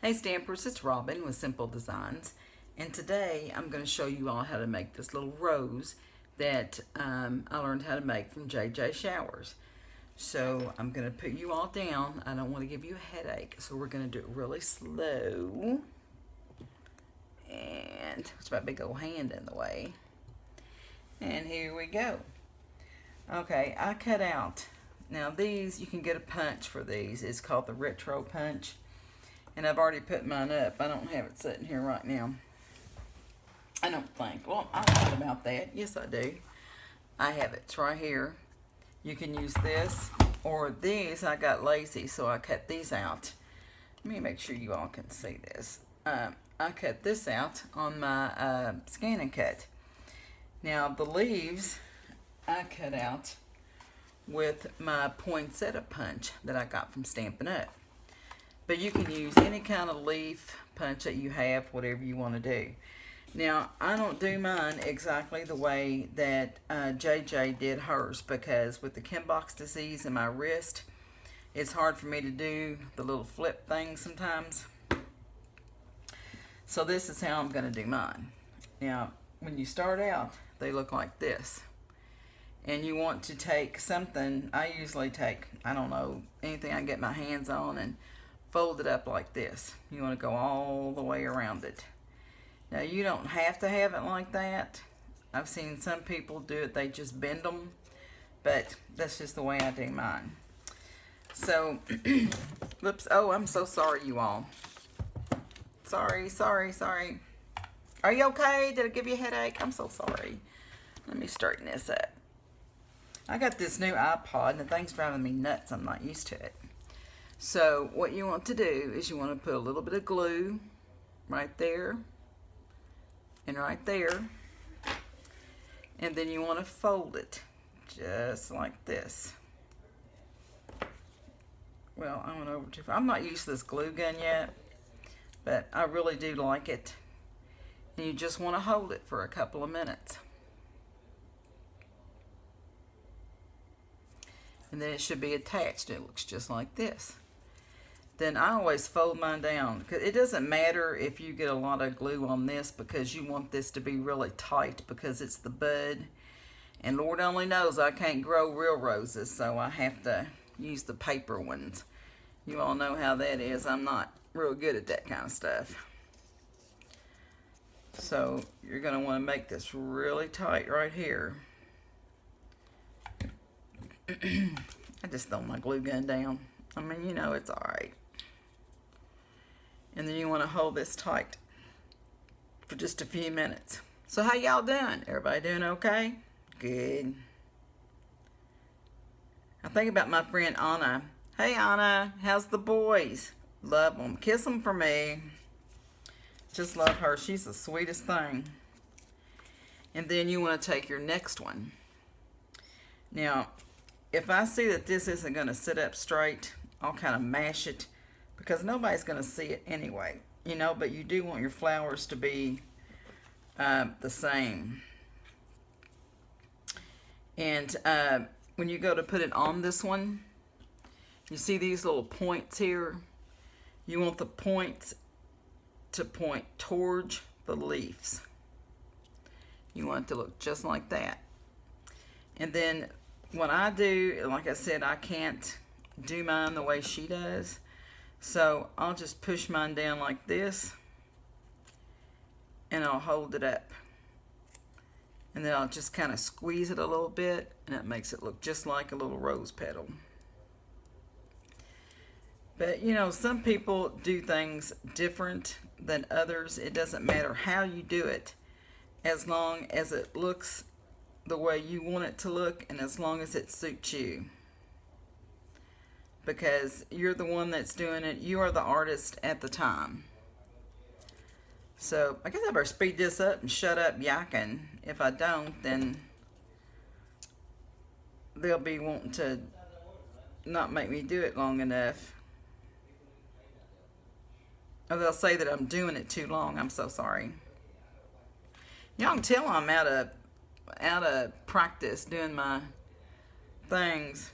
Hey Stampers, it's Robin with Simple Designs, and today I'm going to show you all how to make this little rose that I learned how to make from JJ Showers. So I'm going to put you all down. I don't want to give you a headache, so we're going to do it really slow. And it's my big old hand in the way. And here we go. Okay, I cut out. Now these, you can get a punch for these. It's called the retro punch. And I've already put mine up. I don't have it sitting here right now. I don't think. Well, I lied about that. Yes, I do. I have it. It's right here. You can use this or these. I got lazy, so I cut these out. Let me make sure you all can see this. I cut this out on my Scan and Cut. Now, the leaves I cut out with my poinsettia punch that I got from Stampin' Up. But you can use any kind of leaf punch that you have, whatever you want to do. Now, I don't do mine exactly the way that JJ did hers, because with the Kimbox disease in my wrist, it's hard for me to do the little flip thing sometimes. So this is how I'm going to do mine. Now, when you start out, they look like this. And you want to take something, I usually take, I don't know, anything I can get my hands on, and fold it up like this. You want to go all the way around it. Now, you don't have to have it like that. I've seen some people do it, they just bend them, but that's just the way I do mine. So, whoops, oh, I'm so sorry, you all. Sorry. Are you okay? Did I give you a headache? I'm so sorry. Let me straighten this up. I got this new iPod, and the thing's driving me nuts. I'm not used to it. So what you want to do is you want to put a little bit of glue right there and right there. And then you want to fold it just like this. Well, I went over too far. I'm not used to this glue gun yet, but I really do like it. And you just want to hold it for a couple of minutes. And then it should be attached. It looks just like this. Then I always fold mine down, because it doesn't matter if you get a lot of glue on this, because you want this to be really tight because it's the bud. And Lord only knows I can't grow real roses, so I have to use the paper ones. You all know how that is. I'm not real good at that kind of stuff. So you're going to want to make this really tight right here. I just throw my glue gun down. I mean, you know, it's alright. And then you want to hold this tight for just a few minutes. So how y'all doing? Everybody doing okay? Good. I think about my friend Anna. Hey Anna, how's the boys? Love them. Kiss them for me. Just love her. She's the sweetest thing. And then you want to take your next one. Now, if I see that this isn't going to sit up straight, I'll kind of mash it, because nobody's going to see it anyway, you know, but you do want your flowers to be the same. And when you go to put it on this one, you see these little points here? You want the points to point towards the leaves. You want it to look just like that. And then what I do, like I said, I can't do mine the way she does. So I'll just push mine down like this. And I'll hold it up. And then I'll just kind of squeeze it a little bit. And it makes it look just like a little rose petal. But, you know, some people do things different than others. It doesn't matter how you do it, as long as it looks the way you want it to look, and as long as it suits you, because you're the one that's doing it. You are the artist at the time. So I guess I better speed this up and shut up yakking. If I don't, then they'll be wanting to not make me do it long enough, or they'll say that I'm doing it too long. I'm so sorry. Y'all can tell I'm out of practice doing my things.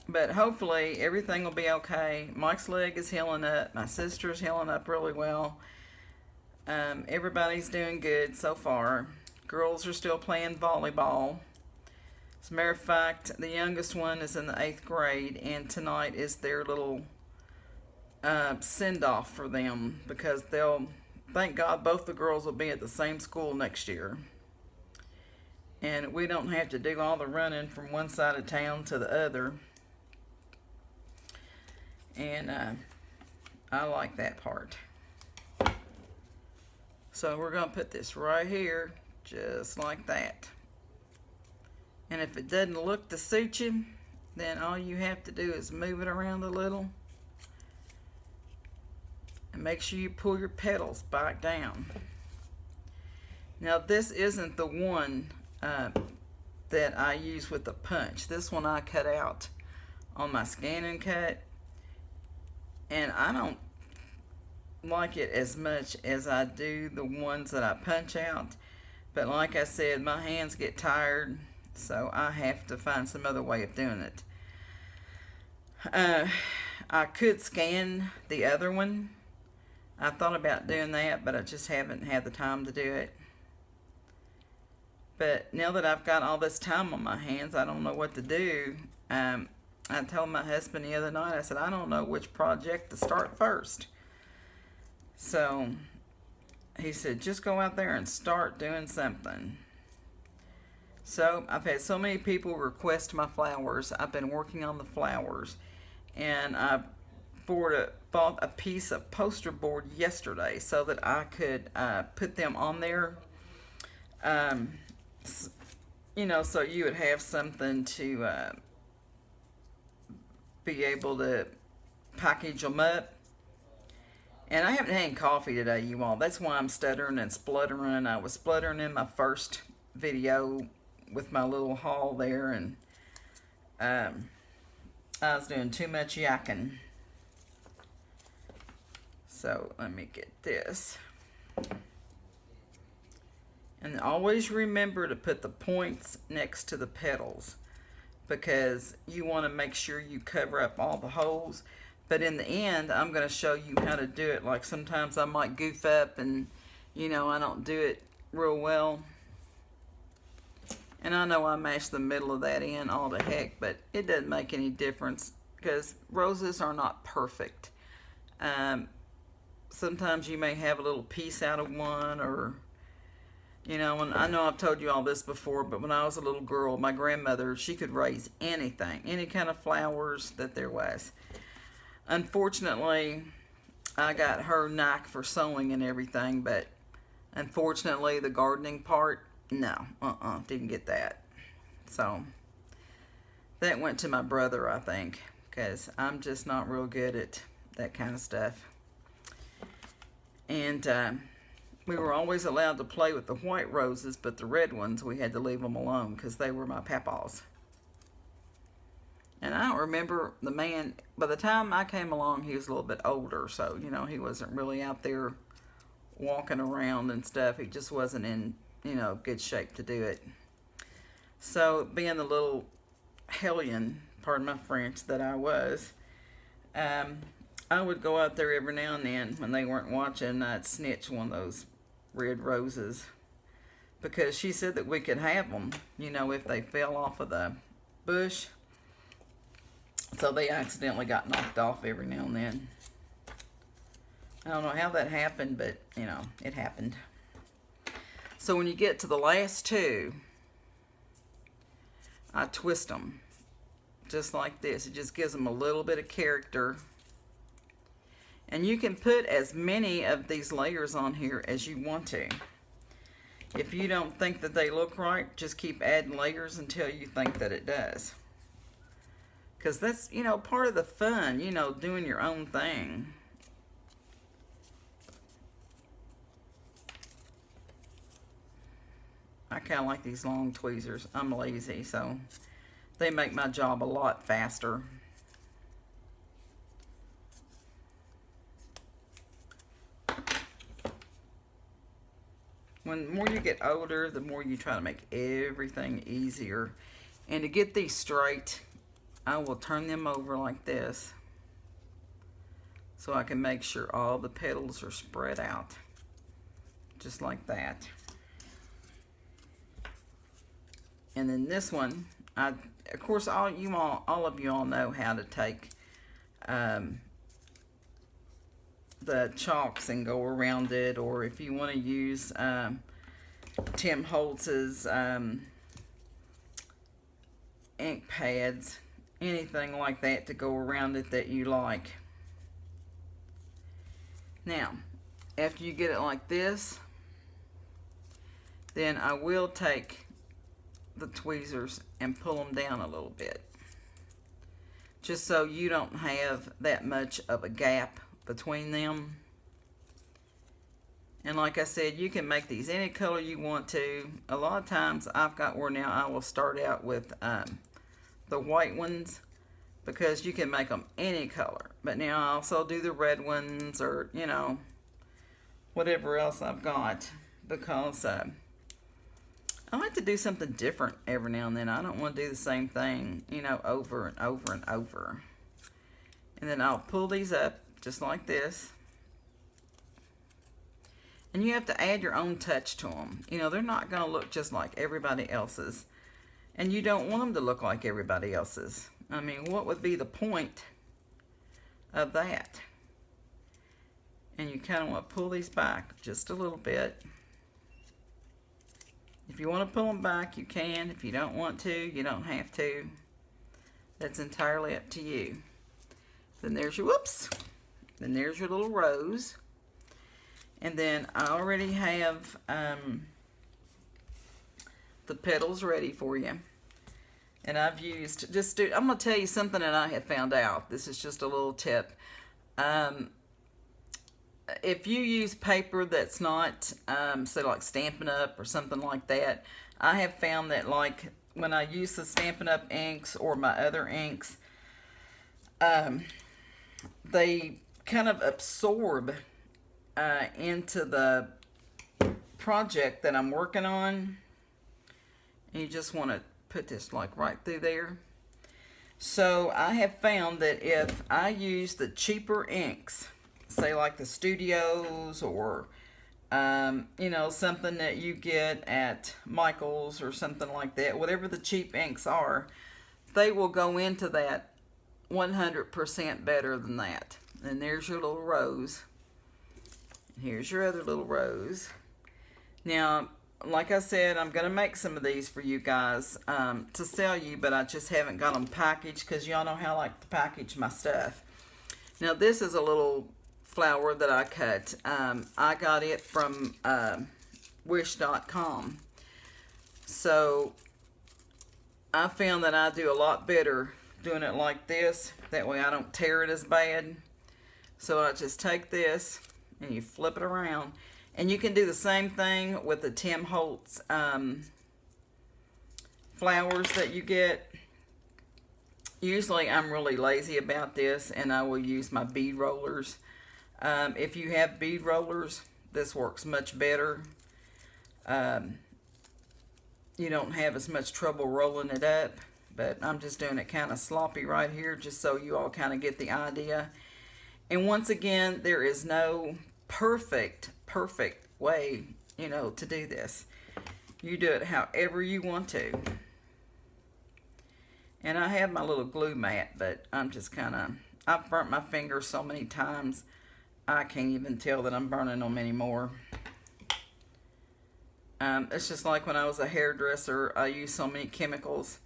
But hopefully everything will be okay. Mike's leg is healing up. My sister's healing up really well. Everybody's doing good so far. Girls are still playing volleyball. As a matter of fact, the youngest one is in the 8th grade, and tonight is their little send-off for them, because thank God both the girls will be at the same school next year. And we don't have to do all the running from one side of town to the other. And I like that part. So we're going to put this right here, just like that. And if it doesn't look to suit you, then all you have to do is move it around a little. And make sure you pull your petals back down. Now this isn't the one that I use with the punch. This one I cut out on my scan and cut. And I don't like it as much as I do the ones that I punch out. But like I said, my hands get tired, so I have to find some other way of doing it. I could scan the other one. I thought about doing that, but I just haven't had the time to do it. But now that I've got all this time on my hands, I don't know what to do. I told my husband the other night, I said, I don't know which project to start first. So he said, just go out there and start doing something. So I've had so many people request my flowers. I've been working on the flowers. And I bought a piece of poster board yesterday so that I could put them on there. You know, so you would have something to be able to package them up. And I haven't had any coffee today, you all. That's why I'm stuttering and spluttering. I was spluttering in my first video with my little haul there, and I was doing too much yakking. So let me get this. And always remember to put the points next to the petals, because you want to make sure you cover up all the holes. But in the end, I'm going to show you how to do it. Like sometimes I might goof up and, you know, I don't do it real well. And I know I mashed the middle of that in all the heck, but it doesn't make any difference because roses are not perfect. Sometimes you may have a little piece out of one, or, you know, and I know I've told you all this before, but when I was a little girl, my grandmother, she could raise anything, any kind of flowers that there was. Unfortunately, I got her knack for sewing and everything, but unfortunately, the gardening part, no, didn't get that. So, that went to my brother, I think, because I'm just not real good at that kind of stuff. And we were always allowed to play with the white roses, but the red ones, we had to leave them alone because they were my papaws. And I don't remember the man, by the time I came along, he was a little bit older, so, you know, he wasn't really out there walking around and stuff. He just wasn't in, you know, good shape to do it. So, being the little hellion, pardon my French, that I was, I would go out there every now and then when they weren't watching. I'd snitch one of those red roses, because she said that we could have them, you know, if they fell off of the bush. So they accidentally got knocked off every now and then. I don't know how that happened, but, you know, it happened. So when you get to the last two, I twist them just like this. It just gives them a little bit of character. And you can put as many of these layers on here as you want to. If you don't think that they look right, just keep adding layers until you think that it does. Because that's, you know, part of the fun, you know, doing your own thing. I kind of like these long tweezers. I'm lazy, so they make my job a lot faster. When the more you get older, the more you try to make everything easier. And to get these straight, I will turn them over like this so I can make sure all the petals are spread out, just like that. And then this one, of course, all of you all know how to take the chalks and go around it, or if you want to use Tim Holtz's ink pads, anything like that to go around it that you like. Now, after you get it like this, then I will take the tweezers and pull them down a little bit, just so you don't have that much of a gap between them. And like I said, you can make these any color you want to. A lot of times I've got where now I will start out with the white ones, because you can make them any color. But now I also do the red ones, or you know, whatever else I've got, because I like to do something different every now and then. I don't want to do the same thing, you know, over and over and over. And then I'll pull these up just like this. And you have to add your own touch to them. You know, they're not going to look just like everybody else's. And you don't want them to look like everybody else's. I mean, what would be the point of that? And you kind of want to pull these back just a little bit. If you want to pull them back, you can. If you don't want to, you don't have to. That's entirely up to you. Then there's your, whoops. Then there's your little rose. And then I already have the petals ready for you. And I've used, I'm going to tell you something that I have found out. This is just a little tip. If you use paper that's not, say like Stampin' Up! Or something like that, I have found that like when I use the Stampin' Up! Inks or my other inks, they kind of absorb into the project that I'm working on. And you just want to put this like right through there. So I have found that if I use the cheaper inks, say like the Studios, or you know, something that you get at Michael's or something like that, whatever the cheap inks are, they will go into that 100% better than that. And there's your little rose. Here's your other little rose. Now, like I said, I'm going to make some of these for you guys to sell you, but I just haven't got them packaged, because y'all know how I like to package my stuff. Now, this is a little flower that I cut. I got it from wish.com. So, I found that I do a lot better doing it like this. That way I don't tear it as bad. So, I just take this and you flip it around. And you can do the same thing with the Tim Holtz flowers that you get. Usually I'm really lazy about this, and I will use my bead rollers. If you have bead rollers, this works much better. You don't have as much trouble rolling it up, but I'm just doing it kind of sloppy right here, just so you all kind of get the idea. And once again, there is no perfect way, you know, to do this. You do it however you want to. And I have my little glue mat, but I'm just kind of, I've burnt my fingers so many times, I can't even tell that I'm burning them anymore. It's just like when I was a hairdresser, I used so many chemicals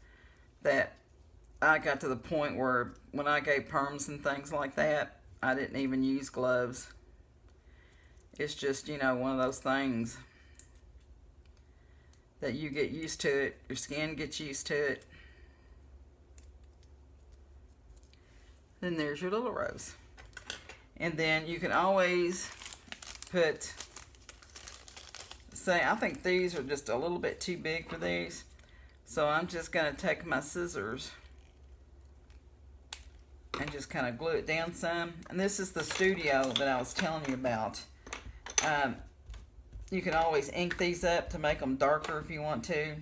that I got to the point where when I gave perms and things like that, I didn't even use gloves. It's just, you know, one of those things that you get used to it. Your skin gets used to it. Then there's your little rose. And then you can always put, say, I think these are just a little bit too big for these. So I'm just going to take my scissors and just kind of glue it down some. And this is the Studio that I was telling you about. You can always ink these up to make them darker if you want to.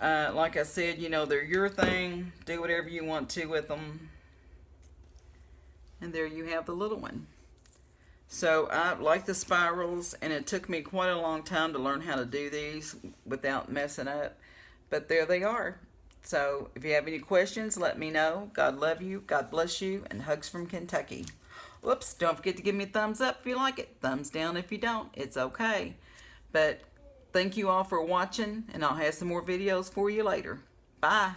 Like I said, you know, they're your thing. Do whatever you want to with them. And there you have the little one. So I like the spirals, and it took me quite a long time to learn how to do these without messing up. But there they are. So if you have any questions, let me know. God love you. God bless you. And hugs from Kentucky. Whoops, don't forget to give me a thumbs up if you like it. Thumbs down if you don't. It's okay. But thank you all for watching, and I'll have some more videos for you later. Bye.